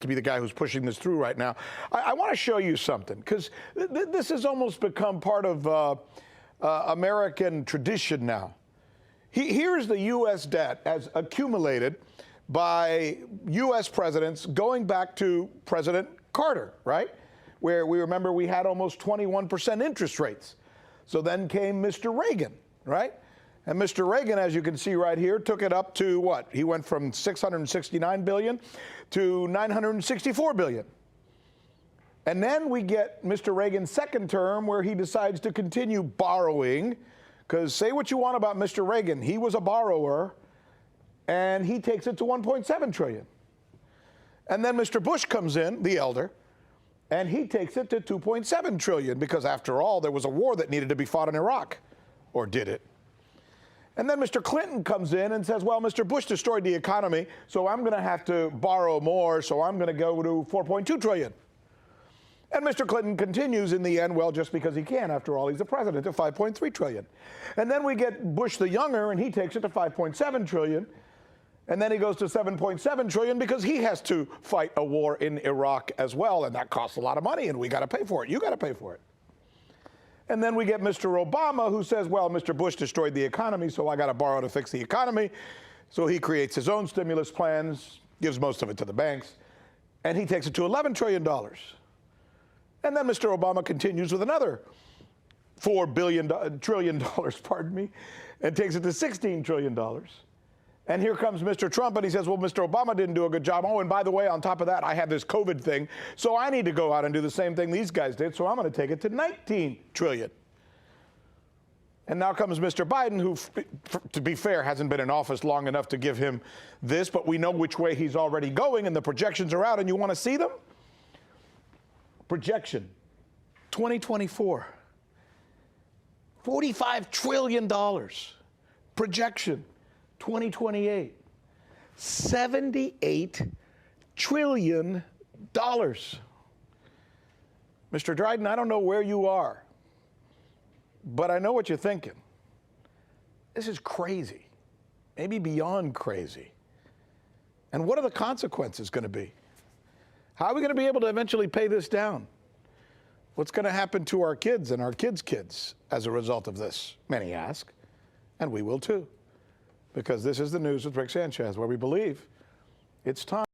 to be the guy who's pushing this through right now. I want to show you something, because this has almost become part of American tradition now. Here's the U.S. debt as accumulated by U.S. presidents going back to President Carter, right? Where we remember we had almost 21% interest rates. So then came Mr. Reagan, right? And Mr. Reagan, as you can see right here, took it up to what? He went from $669 billion to $964 billion. And then we get Mr. Reagan's second term, where he decides to continue borrowing, because say what you want about Mr. Reagan, he was a borrower, and he takes it to $1.7 trillion. And then Mr. Bush comes in, the elder, and he takes it to $2.7 trillion, because after all, there was a war that needed to be fought in Iraq. Or did it? And then Mr. Clinton comes in and says, well, Mr. Bush destroyed the economy, so I'm going to have to borrow more, so I'm going to go to $4.2 trillion. And Mr. Clinton continues in the end, well, just because he can. After all, he's the president, to $5.3 trillion. And then we get Bush the younger, and he takes it to $5.7 trillion. And then he goes to $7.7 trillion because he has to fight a war in Iraq as well, and that costs a lot of money, and we got to pay for it. You got to pay for it. And then we get Mr. Obama, who says, well, Mr. Bush destroyed the economy, so I got to borrow to fix the economy. So he creates his own stimulus plans, gives most of it to the banks, and he takes it to $11 trillion. And then Mr. Obama continues with another $4 trillion, pardon me, and takes it to $16 trillion. And here comes Mr. Trump, and he says, well, Mr. Obama didn't do a good job. Oh, and by the way, on top of that, I have this COVID thing, so I need to go out and do the same thing these guys did, so I'm going to take it to $19 trillion. And now comes Mr. Biden, who, to be fair, hasn't been in office long enough to give him this, but we know which way he's already going, and the projections are out, and you want to see them? Projection, 2024, $45 trillion. Projection, 2028, $78 trillion. Mr. Dryden, I don't know where you are, but I know what you're thinking. This is crazy, maybe beyond crazy. And what are the consequences going to be? How are we going to be able to eventually pay this down? What's going to happen to our kids and our kids' kids as a result of this? Many ask, and we will too. Because this is the news with Rick Sanchez, where we believe it's time.